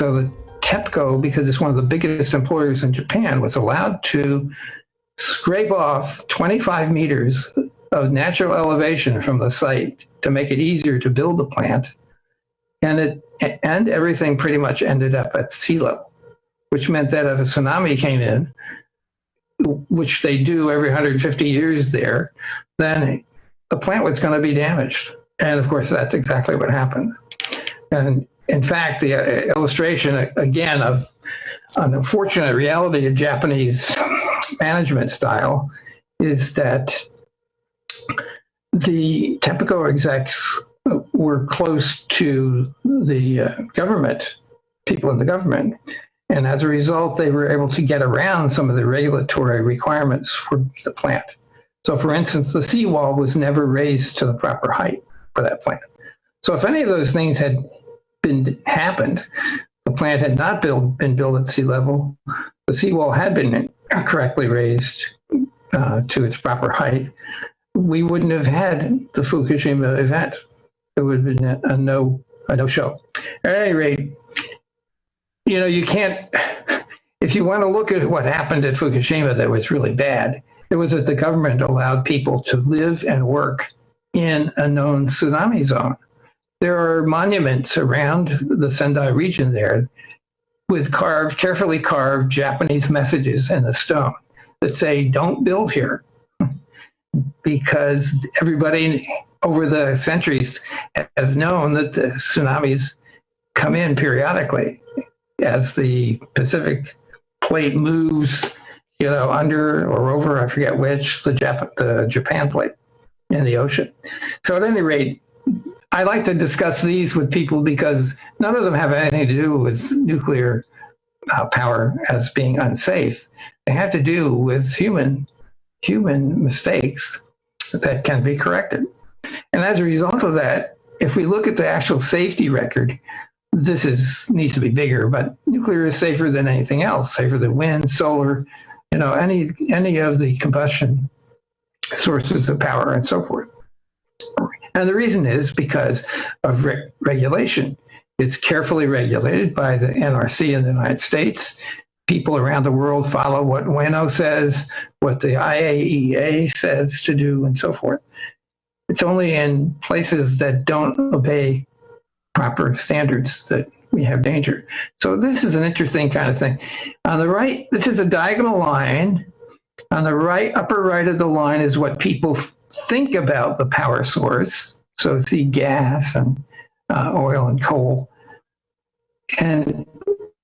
So the TEPCO, because it's one of the biggest employers in Japan, was allowed to scrape off 25 meters of natural elevation from the site to make it easier to build the plant. And everything pretty much ended up at sea level, which meant that if a tsunami came in, which they do every 150 years there, then the plant was going to be damaged. And of course, that's exactly what happened. And in fact, the illustration, again, of an unfortunate reality of Japanese management style is that the TEPCO execs were close to the government, people in the government. And as a result, they were able to get around some of the regulatory requirements for the plant. So for instance, the seawall was never raised to the proper height for that plant. So if any of those things had happened, the plant had not been built at sea level, the seawall had been correctly raised to its proper height, we wouldn't have had the Fukushima event. It would have been a no-show. At any rate, you can't, if you want to look at what happened at Fukushima that was really bad, it was that the government allowed people to live and work in a known tsunami zone. There are monuments around the Sendai region there with carefully carved Japanese messages in the stone that say, don't build here, because everybody over the centuries has known that the tsunamis come in periodically as the Pacific plate moves, under or over, I forget which, the Japan plate in the ocean. So at any rate, I like to discuss these with people because none of them have anything to do with nuclear power as being unsafe. They have to do with human mistakes that can be corrected. And as a result of that, if we look at the actual safety record, this needs to be bigger, but nuclear is safer than anything else, safer than wind, solar, any of the combustion sources of power and so forth. And the reason is because of regulation. It's carefully regulated by the NRC in the United States. People around the world follow what WENO says, what the IAEA says to do, and so forth. It's only in places that don't obey proper standards that we have danger. So this is an interesting kind of thing. On the right, this is a diagonal line. On the right, upper right of the line is what people think about the power source. So see gas and oil and coal. And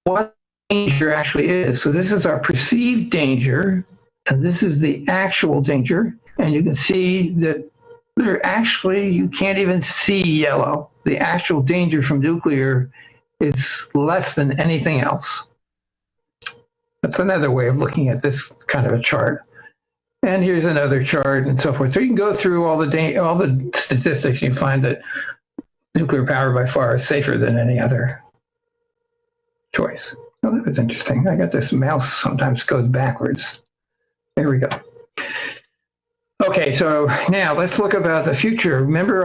what danger actually is. So this is our perceived danger, and this is the actual danger. And you can see that you can't even see yellow. The actual danger from nuclear is less than anything else. That's another way of looking at this kind of a chart. And here's another chart and so forth. So you can go through all the statistics and you find that nuclear power by far is safer than any other choice. Oh, that was interesting. I got this mouse sometimes goes backwards. There we go. Okay, so now let's look about the future. Remember,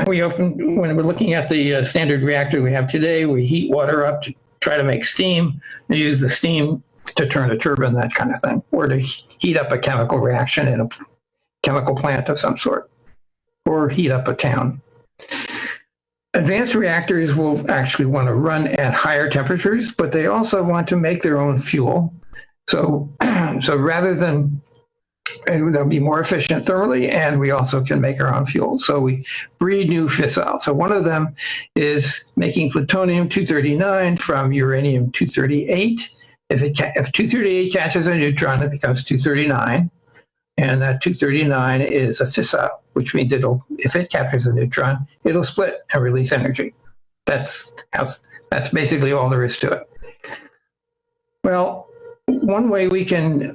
when we're looking at the standard reactor we have today, we heat water up to try to make steam and use the steam to turn a turbine, that kind of thing, or to heat up a chemical reaction in a chemical plant of some sort, or heat up a town. Advanced reactors will actually want to run at higher temperatures, but they also want to make their own fuel. So rather than they'll be more efficient thermally, and we also can make our own fuel. So we breed new fissiles. So one of them is making plutonium-239 from uranium-238. If 238 catches a neutron, it becomes 239, and that 239 is a fissile, which means if it captures a neutron, it'll split and release energy. That's basically all there is to it. Well, one way we can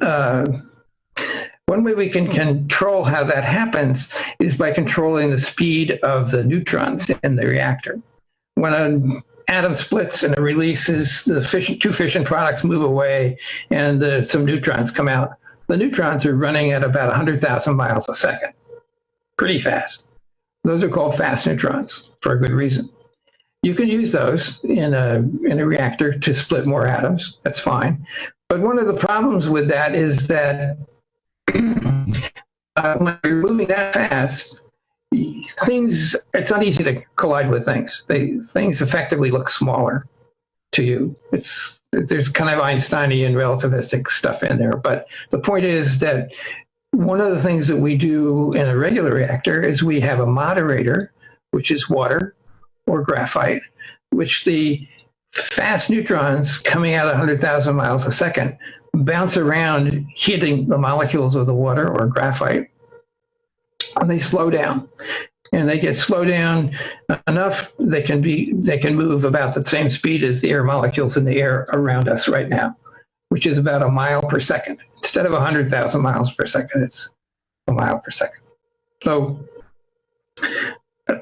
control how that happens is by controlling the speed of the neutrons in the reactor. When an atom splits and it releases, two fission products move away and some neutrons come out. The neutrons are running at about 100,000 miles a second. Pretty fast. Those are called fast neutrons for a good reason. You can use those in a reactor to split more atoms. That's fine. But one of the problems with that is that when you're moving that fast, it's not easy to collide with things. Things effectively look smaller to you. There's kind of Einsteinian relativistic stuff in there. But the point is that one of the things that we do in a regular reactor is we have a moderator, which is water or graphite, which the fast neutrons coming out at 100,000 miles a second bounce around, hitting the molecules of the water or graphite, and they slow down. And they get slowed down enough, they can move about the same speed as the air molecules in the air around us right now, which is about a mile per second. Instead of 100,000 miles per second, it's a mile per second. So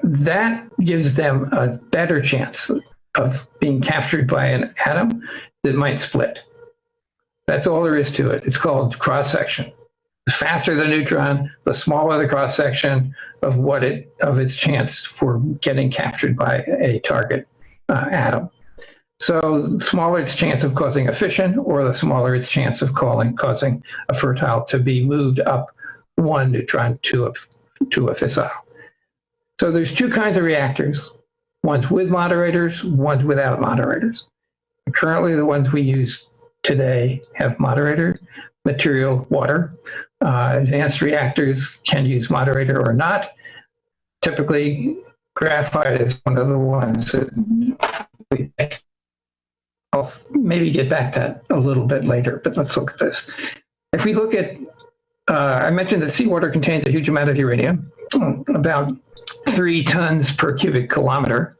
that gives them a better chance of being captured by an atom that might split. That's all there is to it. It's called cross-section. The faster the neutron, the smaller the cross-section of its chance for getting captured by a target atom. So the smaller its chance of causing a fission, or the smaller its chance of causing a fertile to be moved up one neutron to a fissile. So there's two kinds of reactors, ones with moderators, ones without moderators. Currently, the ones we use today have moderator material, water. Advanced reactors can use moderator or not. Typically, graphite is one of the ones that we make. I'll maybe get back to that a little bit later, but let's look at this. If we look at, I mentioned that seawater contains a huge amount of uranium, about 3 tons per cubic kilometer.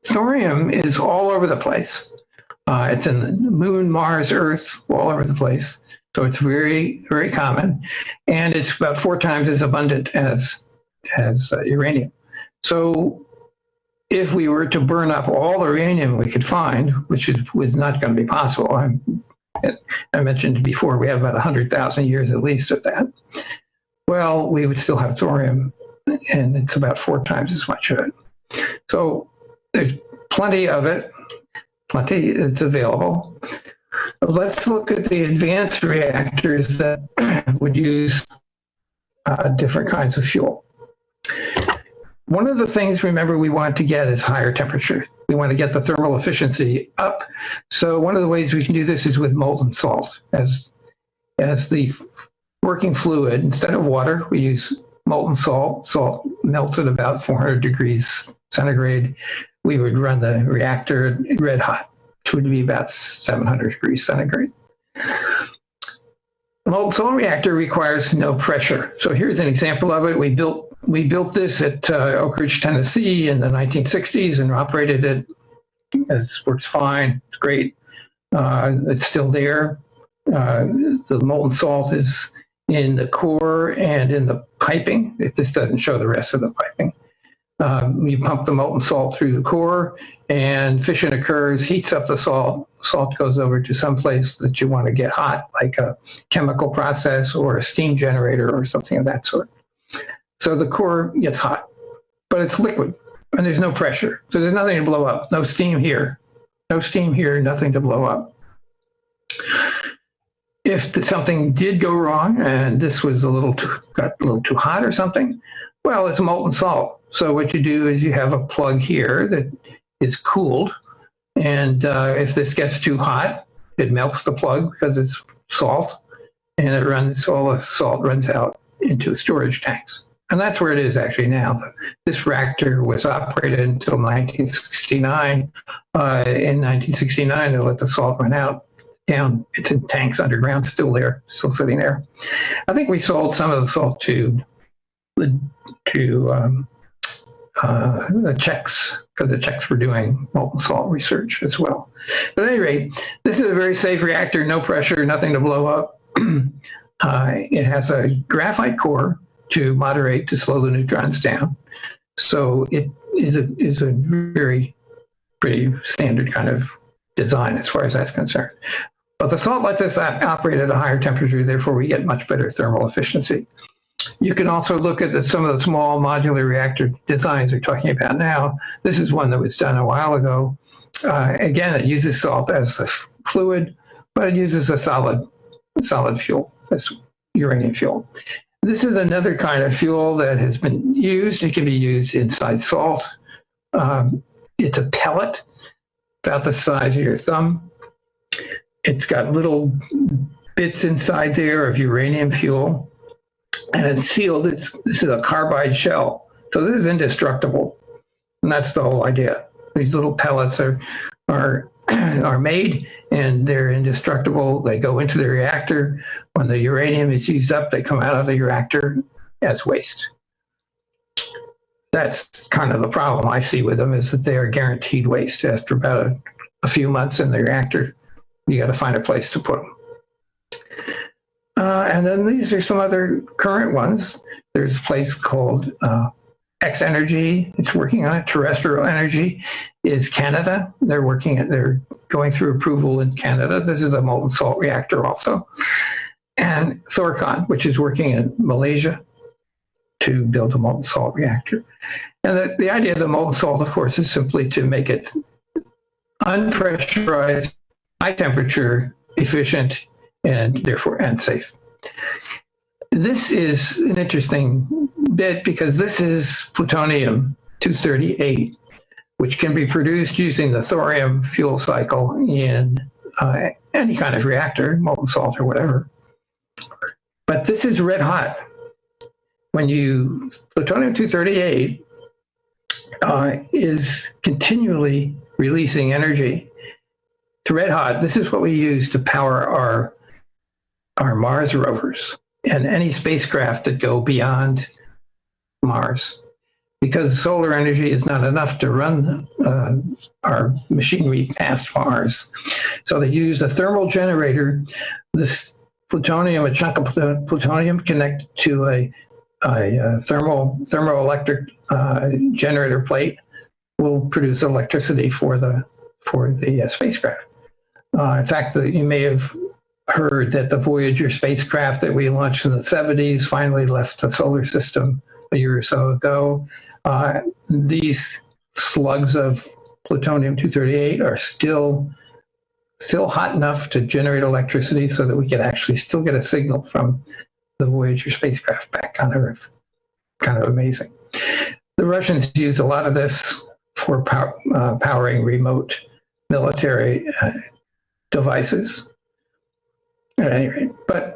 Thorium is all over the place. It's in the moon, Mars, Earth, all over the place. So it's very, very common. And it's about 4 times as abundant as uranium. So if we were to burn up all the uranium we could find, which was not going to be possible, I mentioned before, we have about 100,000 years at least of that. Well, we would still have thorium, and it's about 4 times as much of it. So there's plenty of it. Plenty is available. Let's look at the advanced reactors that would use different kinds of fuel. One of the things, remember, we want to get is higher temperature. We want to get the thermal efficiency up. So one of the ways we can do this is with molten salt. As the working fluid, instead of water, we use molten salt. Salt melts at about 400 degrees centigrade. We would run the reactor red hot, which would be about 700 degrees centigrade. A molten salt reactor requires no pressure. So here's an example of it. We built this at Oak Ridge, Tennessee in the 1960s and operated it. It works fine. It's great. It's still there. The molten salt is in the core and in the piping. This doesn't show the rest of the piping. You pump the molten salt through the core, and fission occurs, heats up the salt. Salt goes over to some place that you want to get hot, like a chemical process or a steam generator or something of that sort. So the core gets hot, but it's liquid, and there's no pressure. So there's nothing to blow up. No steam here. No steam here, nothing to blow up. If something did go wrong, and this was got a little too hot or something, well, it's molten salt. So what you do is you have a plug here that is cooled, and if this gets too hot, it melts the plug because it's salt, and all the salt runs out into storage tanks. And that's where it is actually now. This reactor was operated until 1969. In 1969, they let the salt run out. Down, it's in tanks underground, still there, still sitting there. I think we sold some of the salt to the Czechs, because the Czechs were doing molten salt research as well. But at any rate, this is a very safe reactor, no pressure, nothing to blow up. It has a graphite core to moderate, to slow the neutrons down. So it is a very pretty standard kind of design as far as that's concerned. But the salt lets us operate at a higher temperature, therefore we get much better thermal efficiency. You can also look at some of the small modular reactor designs we're talking about now. This is one that was done a while ago. Again, it uses salt as a fluid, but it uses a solid fuel, as uranium fuel. This is another kind of fuel that has been used. It can be used inside salt. It's a pellet about the size of your thumb. It's got little bits inside there of uranium fuel, and it's sealed. This is a carbide shell, so this is indestructible, and that's the whole idea. These little pellets are made, and they're indestructible. They go into the reactor. When the uranium is used up, they come out of the reactor as waste. That's kind of the problem I see with them, is that they are guaranteed waste. After about a few months in the reactor, you got to find a place to put them. And then these are some other current ones. There's a place called X Energy. It's working on it. Terrestrial Energy is Canada. They're going through approval in Canada. This is a molten salt reactor also. And Thorcon, which is working in Malaysia to build a molten salt reactor. And the idea of the molten salt, of course, is simply to make it unpressurized, high temperature, efficient, and therefore safe. This is an interesting bit because this is plutonium-238, which can be produced using the thorium fuel cycle in any kind of reactor, molten salt or whatever. But this is red hot. Plutonium-238 is continually releasing energy. It's red hot. This is what we use to power our Mars rovers and any spacecraft that go beyond Mars, because solar energy is not enough to run our machinery past Mars. So they use a thermal generator. This plutonium, a chunk of plutonium connected to a thermoelectric generator plate, will produce electricity for the spacecraft. In fact, you may have heard that the Voyager spacecraft that we launched in the 70s finally left the solar system a year or so ago. These slugs of plutonium-238 are still hot enough to generate electricity so that we can actually still get a signal from the Voyager spacecraft back on Earth. Kind of amazing. The Russians use a lot of this for powering remote military devices. At any rate, but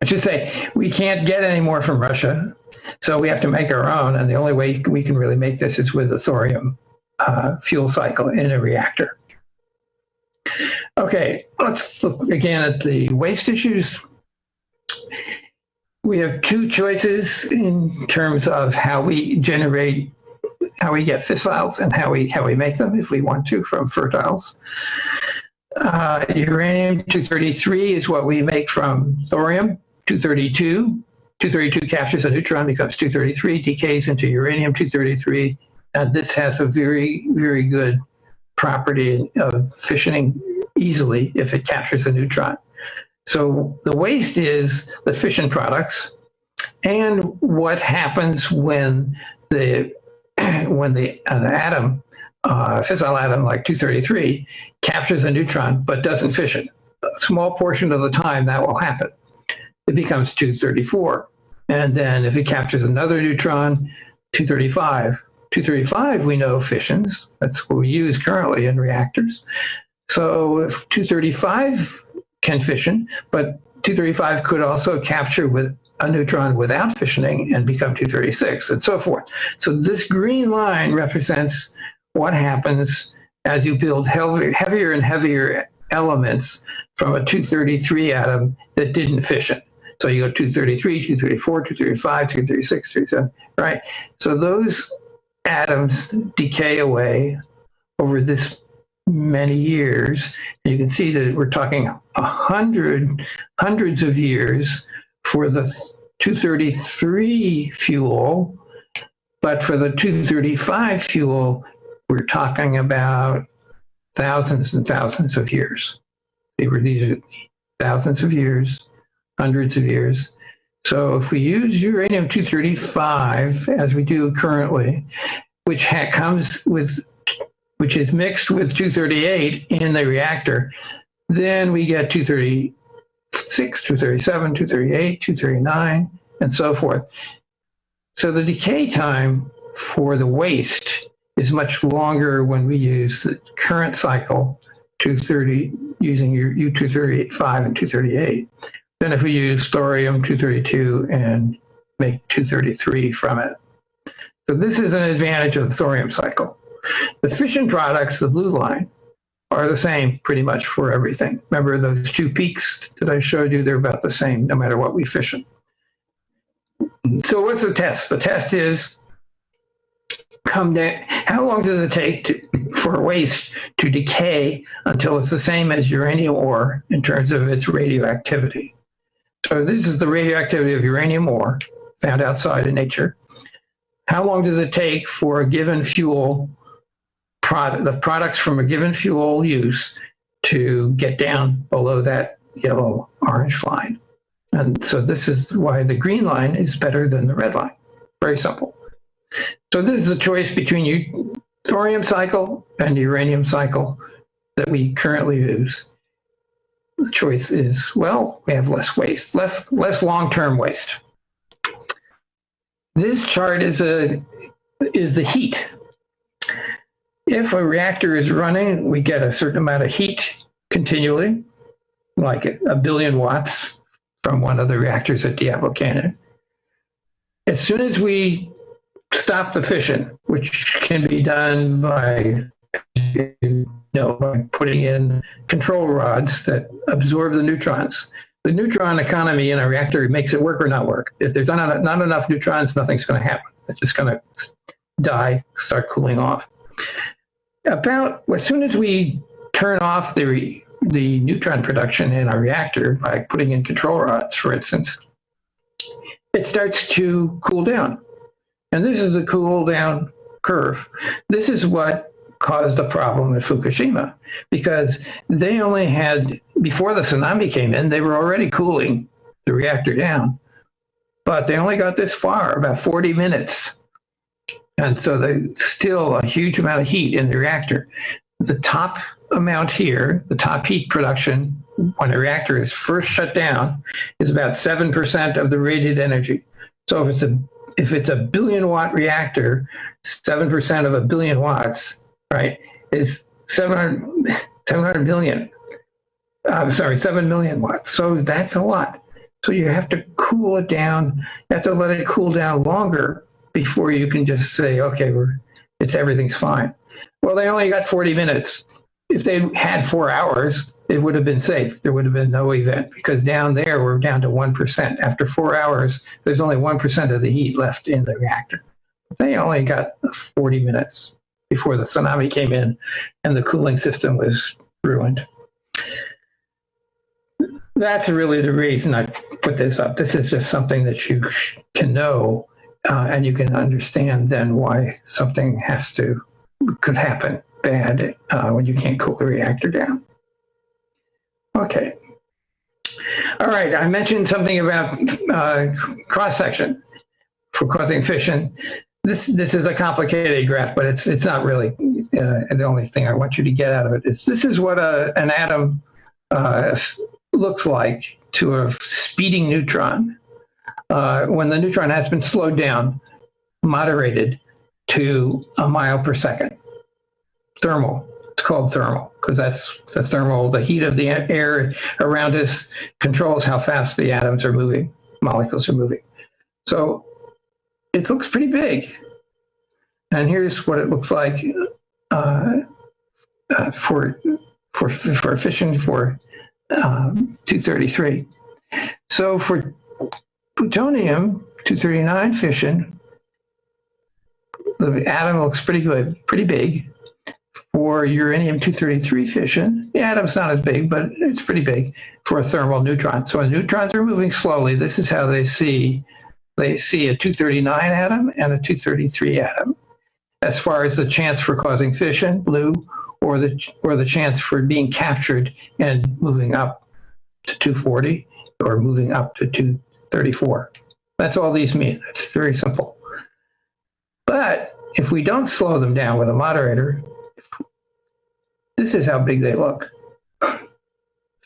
I should say, we can't get any more from Russia, so we have to make our own, and the only way we can really make this is with the thorium fuel cycle in a reactor. Okay, let's look again at the waste issues. We have two choices in terms of how we get fissiles and how we make them, if we want to, from fertiles. Uranium-233 is what we make from thorium-232. 232 captures a neutron, becomes 233, decays into uranium-233, and this has a very, very good property of fissioning easily if it captures a neutron. So the waste is the fission products, and what happens when the atom, fissile atom like 233, captures a neutron but doesn't fission. A small portion of the time that will happen. It becomes 234. And then if it captures another neutron, 235. 235 we know fissions. That's what we use currently in reactors. So if 235 can fission, but 235 could also capture with a neutron without fissioning and become 236, and so forth. So this green line represents what happens as you build heavier and heavier elements from a 233 atom that didn't fission. So you go 233, 234, 235, 236, 237, right? So those atoms decay away over this many years. And you can see that we're talking hundreds of years for the 233 fuel, but for the 235 fuel, we're talking about thousands and thousands of years. These are thousands of years, hundreds of years. So if we use uranium-235 as we do currently, which is mixed with 238 in the reactor, then we get 236, 237, 238, 239, and so forth. So the decay time for the waste is much longer when we use the current cycle, 230, using your U-238.5 and 238, than if we use thorium-232 and make 233 from it. So this is an advantage of the thorium cycle. The fission products, the blue line, are the same pretty much for everything. Remember those two peaks that I showed you? They're about the same no matter what we fission. So what's the test? The test is come down. How long does it take for waste to decay until it's the same as uranium ore in terms of its radioactivity? So this is the radioactivity of uranium ore found outside in nature. How long does it take for a given fuel product, the products from a given fuel use, to get down below that yellow-orange line? And so this is why the green line is better than the red line. Very simple. So this is a choice between thorium cycle and uranium cycle that we currently use. The choice is, well, we have less waste, less long-term waste. This chart is the heat. If a reactor is running, we get a certain amount of heat continually, like a billion watts from one of the reactors at Diablo Canyon. As soon as we stop the fission, which can be done by putting in control rods that absorb the neutrons. The neutron economy in a reactor makes it work or not work. If there's not enough neutrons, nothing's going to happen. It's just going to die, start cooling off. As soon as we turn off the neutron production in a reactor by putting in control rods, for instance, it starts to cool down. And this is the cool down curve. This is what caused the problem at Fukushima, because they only had, before the tsunami came in, they were already cooling the reactor down, but they only got this far, about 40 minutes. And so there's still a huge amount of heat in the reactor. The top amount here, the top heat production when a reactor is first shut down, is about 7% of the rated energy. So if it's a billion watt reactor, 7% of a billion watts, right, is 7 million watts. So that's a lot. So you have to cool it down. You have to let it cool down longer before you can just say, okay, everything's fine. Well, they only got 40 minutes. If they had 4 hours, it would have been safe. There would have been no event, because down there we're down to 1%. After 4 hours, there's only 1% of the heat left in the reactor. They only got 40 minutes before the tsunami came in and the cooling system was ruined. That's really the reason I put this up. This is just something that you can know, and you can understand then why something could happen bad when you can't cool the reactor down. Okay. All right, I mentioned something about cross-section for causing fission. This is a complicated graph, but it's not really the only thing I want you to get out of it. This is what an atom looks like to a speeding neutron when the neutron has been slowed down, moderated to a mile per second. Thermal. It's called thermal because that's the heat of the air around us controls how fast the atoms are moving, molecules are moving. So it looks pretty big. And here's what it looks like for fission for 233. So for plutonium 239 fission, the atom looks pretty good, pretty big. For uranium-233 fission, the atom's not as big, but it's pretty big for a thermal neutron. So when neutrons are moving slowly, this is how they see a 239 atom and a 233 atom. As far as the chance for causing fission, blue, or the chance for being captured and moving up to 240 or moving up to 34. That's all these mean. It's very simple. But if we don't slow them down with a moderator, this is how big they look.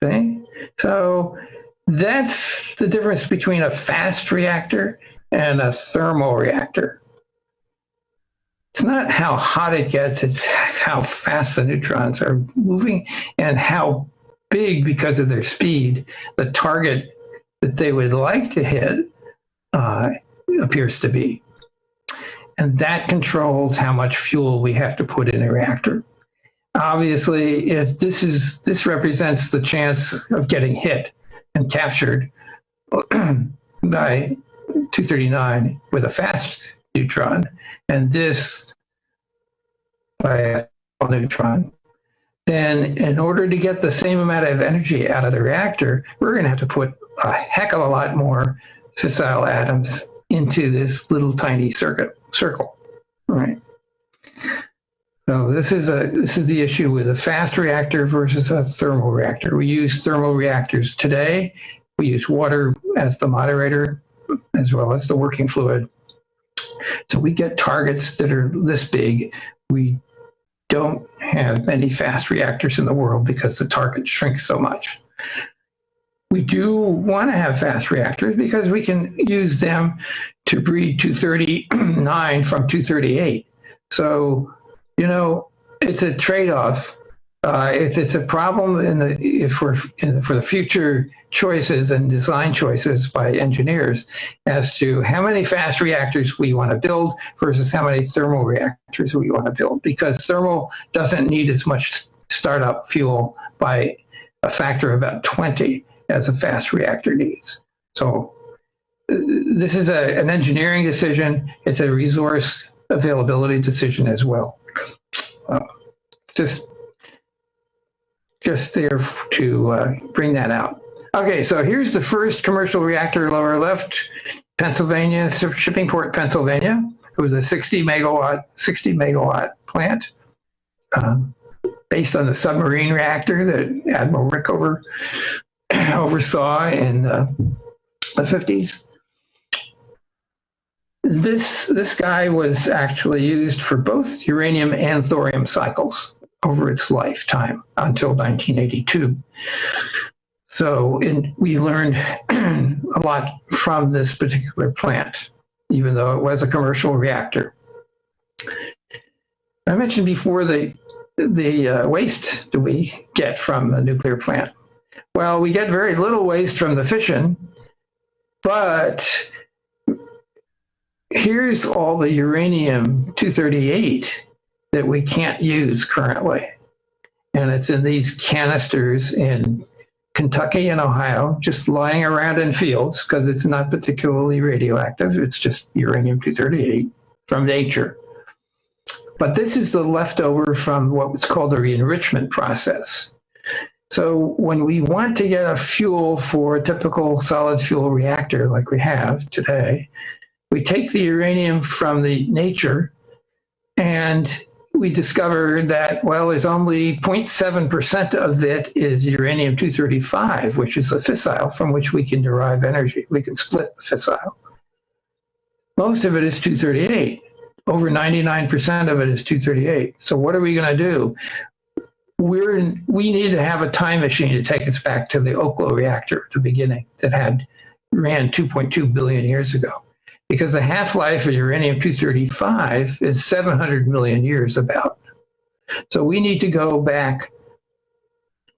See? So that's the difference between a fast reactor and a thermal reactor. It's not how hot it gets, it's how fast the neutrons are moving and how big, because of their speed, the target that they would like to hit appears to be. And that controls how much fuel we have to put in a reactor. Obviously, if this represents the chance of getting hit and captured by 239 with a fast neutron, and this by a small neutron, then in order to get the same amount of energy out of the reactor, we're going to have to put a heck of a lot more fissile atoms into this little tiny circle. All right. So this is the issue with a fast reactor versus a thermal reactor. We use thermal reactors today. We use water as the moderator, as well as the working fluid. So we get targets that are this big. We don't have any fast reactors in the world because the target shrinks so much. We do want to have fast reactors because we can use them to breed 239 from 238. So, you know, it's a trade-off. It's a problem for the future choices and design choices by engineers as to how many fast reactors we want to build versus how many thermal reactors we want to build, because thermal doesn't need as much startup fuel by a factor of about 20 as a fast reactor needs. So this is an engineering decision. It's a resource availability decision as well. Just there to bring that out. Okay, so here's the first commercial reactor, lower left, Pennsylvania, Shippingport, Pennsylvania. It was a 60 megawatt plant based on the submarine reactor that Admiral Rick oversaw in the 50s. This guy was actually used for both uranium and thorium cycles over its lifetime until 1982. So we learned a lot from this particular plant, even though it was a commercial reactor. I mentioned before the waste that we get from a nuclear plant. Well, we get very little waste from the fission, but here's all the uranium-238 that we can't use currently. And it's in these canisters in Kentucky and Ohio, just lying around in fields because it's not particularly radioactive. It's just uranium-238 from nature. But this is the leftover from what was called the re-enrichment process. So when we want to get a fuel for a typical solid fuel reactor like we have today, we take the uranium from the nature and we discover that, well, there's only 0.7% of it is uranium-235, which is a fissile from which we can derive energy. We can split the fissile. Most of it is 238. Over 99% of it is 238. So what are we going to do? We need to have a time machine to take us back to the Oklo reactor at the beginning that ran 2.2 billion years ago. Because the half-life of uranium-235 is 700 million years about. So we need to go back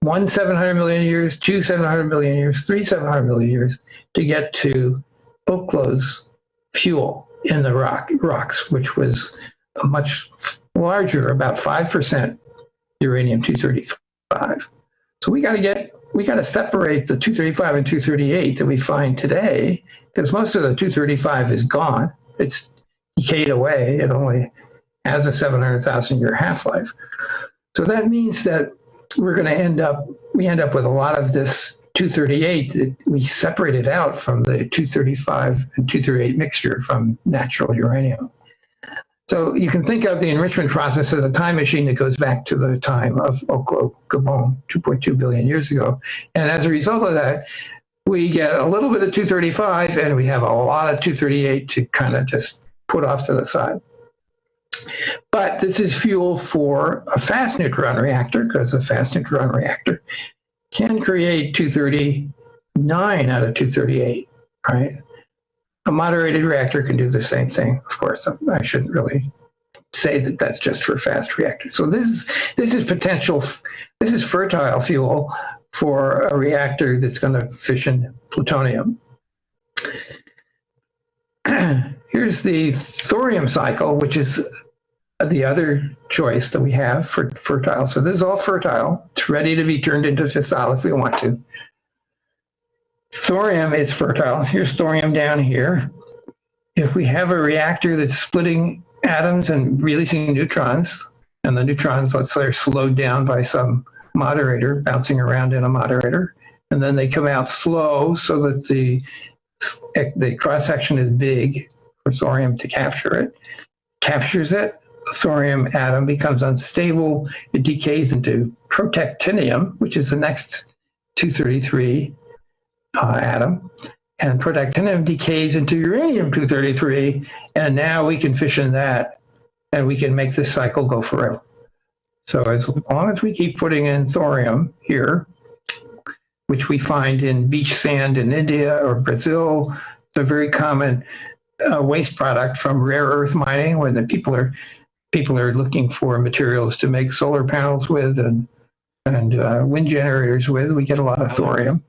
1 700 million years, 2 700 million years, 3 700 million years to get to Oklo's fuel in the rocks, which was a much larger, about 5% uranium-235. So we got to separate the 235 and 238 that we find today, because most of the 235 is gone. It's decayed away. It only has a 700,000 year half-life. So that means that we end up with a lot of this 238 that we separated out from the 235 and 238 mixture from natural uranium. So you can think of the enrichment process as a time machine that goes back to the time of Oklo Gabon 2.2 billion years ago. And as a result of that, we get a little bit of 235 and we have a lot of 238 to kind of just put off to the side. But this is fuel for a fast neutron reactor, because a fast neutron reactor can create 239 out of 238, right? A moderated reactor can do the same thing. Of course, I shouldn't really say that that's just for fast reactors. So this is potential, this is fertile fuel for a reactor that's going to fission plutonium. Here's the thorium cycle, which is the other choice that we have for fertile. So this is all fertile. It's ready to be turned into fissile if we want to. Thorium is fertile. Here's thorium down here. If we have a reactor that's splitting atoms and releasing neutrons, and the neutrons, let's say, are slowed down by some moderator, bouncing around in a moderator, and then they come out slow so that the cross-section is big for thorium to capture it, captures it, the thorium atom becomes unstable, it decays into protactinium, which is the next 233 atom, and protactinium decays into uranium-233, and now we can fission that, and we can make this cycle go forever. So as long as we keep putting in thorium here, which we find in beach sand in India or Brazil, it's a very common waste product from rare earth mining, where the people are looking for materials to make solar panels with and wind generators with. We get a lot of thorium.